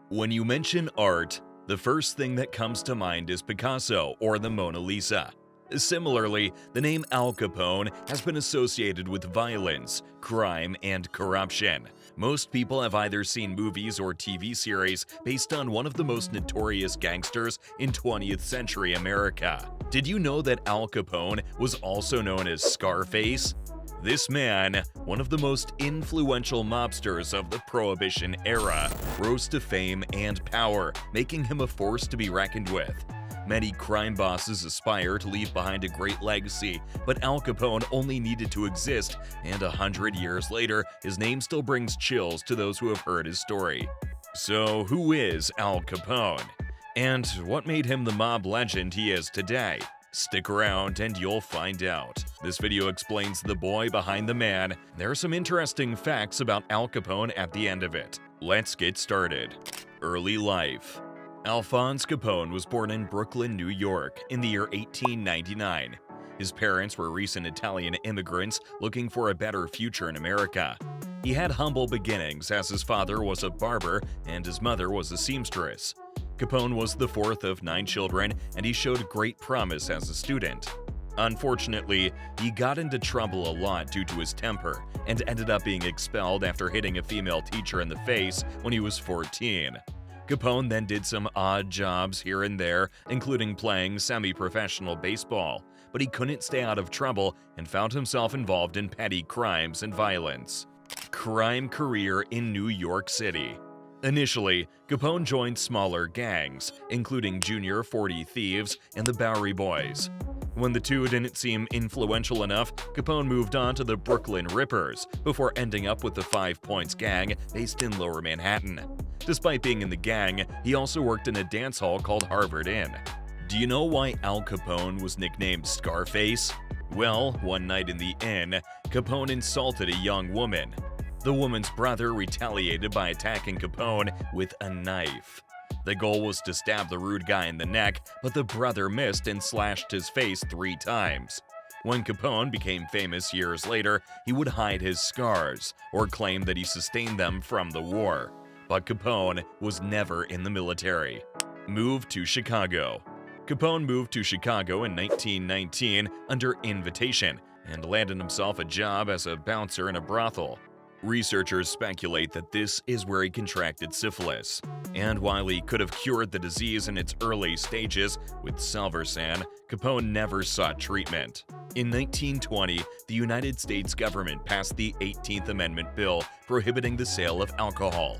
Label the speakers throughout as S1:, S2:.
S1: When you mention art, the first thing that comes to mind is Picasso or the Mona Lisa. Similarly, the name Al Capone has been associated with violence, crime, and corruption. Most people have either seen movies or TV series based on one of the most notorious gangsters in 20th century America. Did you know that Al Capone was also known as Scarface? This man, one of the most influential mobsters of the Prohibition era, rose to fame and power, making him a force to be reckoned with. Many crime bosses aspire to leave behind a great legacy, but Al Capone only needed to exist, and 100 years later, his name still brings chills to those who have heard his story. So, who is Al Capone? And what made him the mob legend he is today? Stick around and you'll find out. This video explains the boy behind the man. There are some interesting facts about Al Capone at the end of it. Let's get started. Early life. Alphonse Capone was born in Brooklyn, New York in the year 1899. His parents were recent Italian immigrants looking for a better future in America. He had humble beginnings as his father was a barber and his mother was a seamstress. Capone was the fourth of 9 children, and he showed great promise as a student. Unfortunately, he got into trouble a lot due to his temper, and ended up being expelled after hitting a female teacher in the face when he was 14. Capone then did some odd jobs here and there, including playing semi-professional baseball, but he couldn't stay out of trouble and found himself involved in petty crimes and violence. Crime career in New York City. Initially, Capone joined smaller gangs, including Junior 40 Thieves and the Bowery Boys. When the two didn't seem influential enough, Capone moved on to the Brooklyn Rippers, before ending up with the 5 Points gang based in Lower Manhattan. Despite being in the gang, he also worked in a dance hall called Harvard Inn. Do you know why Al Capone was nicknamed Scarface? Well, one night in the inn, Capone insulted a young woman. The woman's brother retaliated by attacking Capone with a knife. The goal was to stab the rude guy in the neck, but the brother missed and slashed his face 3 times. When Capone became famous years later, he would hide his scars, or claim that he sustained them from the war. But Capone was never in the military. Moved to Chicago. Capone moved to Chicago in 1919 under invitation, and landed himself a job as a bouncer in a brothel. Researchers speculate that this is where he contracted syphilis, and while he could have cured the disease in its early stages with Salvarsan, Capone never sought treatment. In 1920, the United States government passed the 18th Amendment bill prohibiting the sale of alcohol.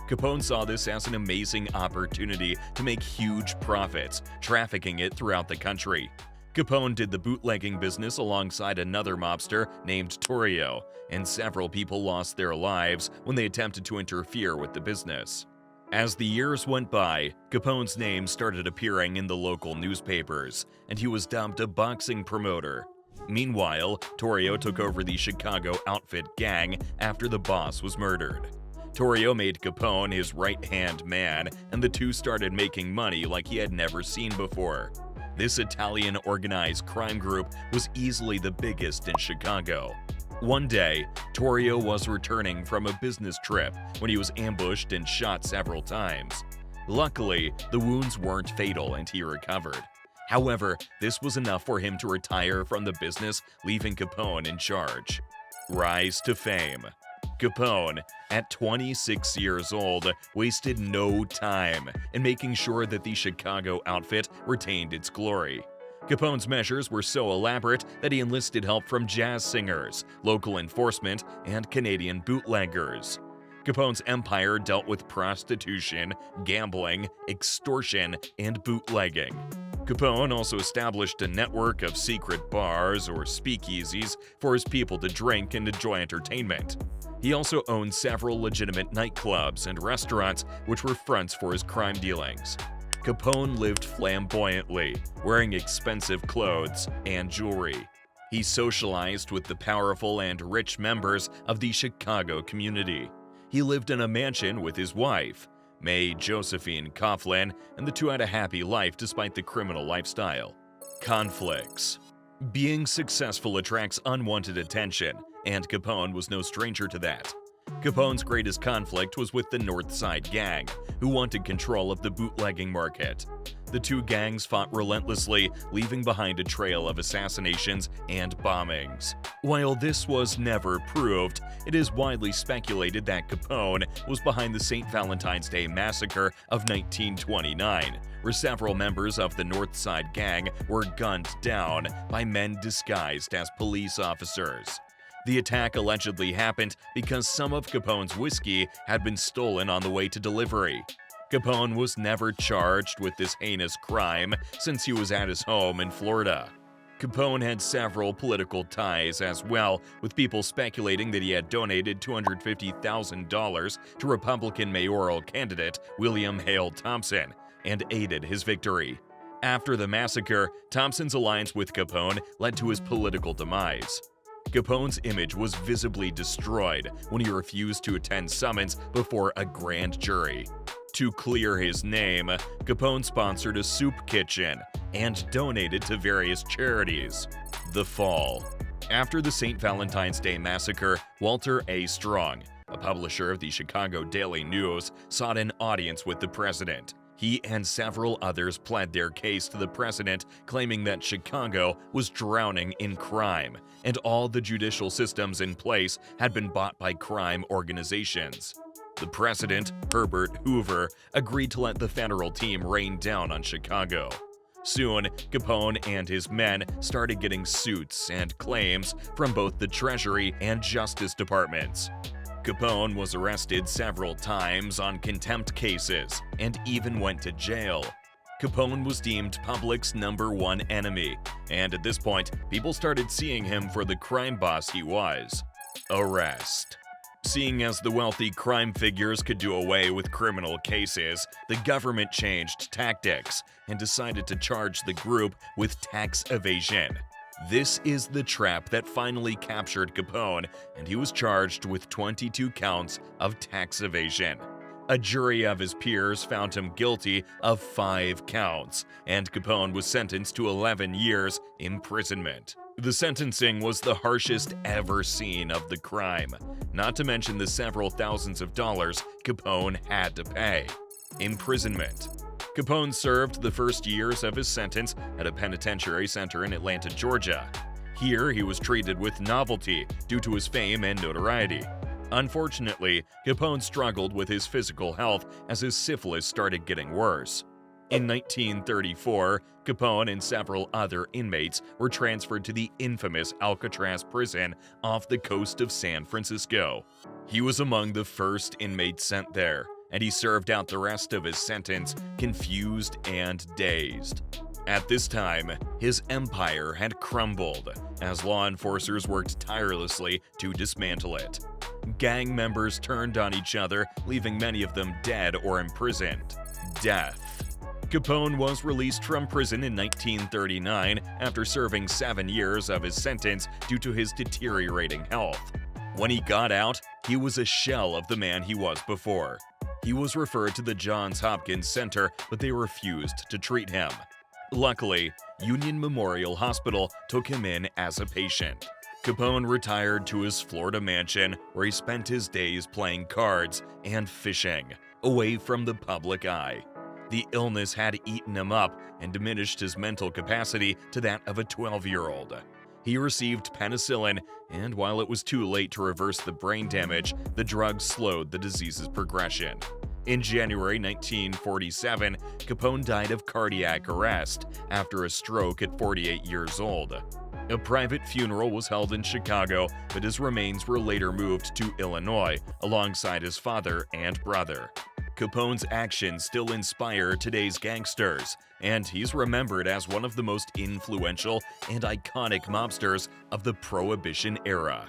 S1: Capone saw this as an amazing opportunity to make huge profits, trafficking it throughout the country. Capone did the bootlegging business alongside another mobster named Notorious, and several people lost their lives when they attempted to interfere with the business. As the years went by, Capone's name started appearing in the local newspapers, and he was dubbed a boxing promoter. Meanwhile, Notorious took over the Chicago outfit gang after the boss was murdered. Notorious made Capone his right-hand man, and the two started making money like he had never seen before. This Italian organized crime group was easily the biggest in Chicago. One day, Notorious was returning from a business trip when he was ambushed and shot several times. Luckily, the wounds weren't fatal and he recovered. However, this was enough for him to retire from the business, leaving Capone in charge. Rise to fame. Capone, at 26 years old, wasted no time in making sure that the Chicago outfit retained its glory. Capone's measures were so elaborate that he enlisted help from jazz singers, local enforcement, and Canadian bootleggers. Capone's empire dealt with prostitution, gambling, extortion, and bootlegging. Capone also established a network of secret bars or speakeasies for his people to drink and enjoy entertainment. He also owned several legitimate nightclubs and restaurants which were fronts for his crime dealings. Capone lived flamboyantly, wearing expensive clothes and jewelry. He socialized with the powerful and rich members of the Chicago community. He lived in a mansion with his wife, May Josephine Coughlin, and the two had a happy life despite the criminal lifestyle. Conflicts. Being successful attracts unwanted attention, and Capone was no stranger to that. Capone's greatest conflict was with the North Side Gang, who wanted control of the bootlegging market. The two gangs fought relentlessly, leaving behind a trail of assassinations and bombings. While this was never proved, it is widely speculated that Capone was behind the St. Valentine's Day Massacre of 1929, where several members of the North Side Gang were gunned down by men disguised as police officers. The attack allegedly happened because some of Capone's whiskey had been stolen on the way to delivery. Capone was never charged with this heinous crime since he was at his home in Florida. Capone had several political ties as well, with people speculating that he had donated $250,000 to Republican mayoral candidate William Hale Thompson and aided his victory. After the massacre, Thompson's alliance with Capone led to his political demise. Capone's image was visibly destroyed when he refused to attend summons before a grand jury. To clear his name, Capone sponsored a soup kitchen and donated to various charities. The fall. After the St. Valentine's Day Massacre, Walter A. Strong, a publisher of the Chicago Daily News, sought an audience with the president. He and several others pled their case to the president, claiming that Chicago was drowning in crime, and all the judicial systems in place had been bought by crime organizations. The president, Herbert Hoover, agreed to let the federal team rain down on Chicago. Soon, Capone and his men started getting suits and claims from both the Treasury and Justice Departments. Capone was arrested several times on contempt cases and even went to jail. Capone was deemed public's #1 enemy, and at this point, people started seeing him for the crime boss he was. Arrest. Seeing as the wealthy crime figures could do away with criminal cases, the government changed tactics and decided to charge the group with tax evasion. This is the trap that finally captured Capone, and he was charged with 22 counts of tax evasion. A jury of his peers found him guilty of 5 counts, and Capone was sentenced to 11 years imprisonment. The sentencing was the harshest ever seen of the crime, not to mention the several thousands of dollars Capone had to pay. Imprisonment. Capone served the first years of his sentence at a penitentiary center in Atlanta, Georgia. Here, he was treated with novelty due to his fame and notoriety. Unfortunately, Capone struggled with his physical health as his syphilis started getting worse. In 1934, Capone and several other inmates were transferred to the infamous Alcatraz prison off the coast of San Francisco. He was among the first inmates sent there, and he served out the rest of his sentence confused and dazed. At this time, his empire had crumbled as law enforcers worked tirelessly to dismantle it. Gang members turned on each other, leaving many of them dead or imprisoned. Death. Capone was released from prison in 1939 after serving 7 years of his sentence due to his deteriorating health. When he got out, he was a shell of the man he was before. He was referred to the Johns Hopkins Center, but they refused to treat him. Luckily, Union Memorial Hospital took him in as a patient. Capone retired to his Florida mansion, where he spent his days playing cards and fishing, away from the public eye. The illness had eaten him up and diminished his mental capacity to that of a 12-year-old. He received penicillin, and while it was too late to reverse the brain damage, the drug slowed the disease's progression. In January 1947, Capone died of cardiac arrest after a stroke at 48 years old. A private funeral was held in Chicago, but his remains were later moved to Illinois alongside his father and brother. Capone's actions still inspire today's gangsters, and he's remembered as one of the most influential and iconic mobsters of the Prohibition era.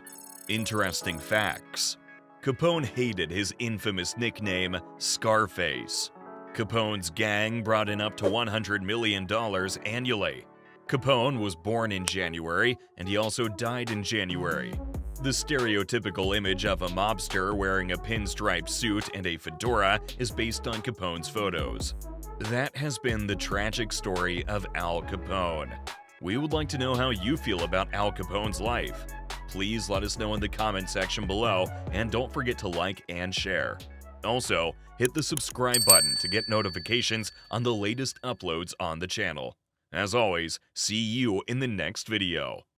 S1: Interesting facts. Capone hated his infamous nickname, Scarface. Capone's gang brought in up to $100 million annually. Capone was born in January, and he also died in January. The stereotypical image of a mobster wearing a pinstripe suit and a fedora is based on Capone's photos. That has been the tragic story of Al Capone. We would like to know how you feel about Al Capone's life. Please let us know in the comment section below, and don't forget to like and share. Also, hit the subscribe button to get notifications on the latest uploads on the channel. As always, see you in the next video.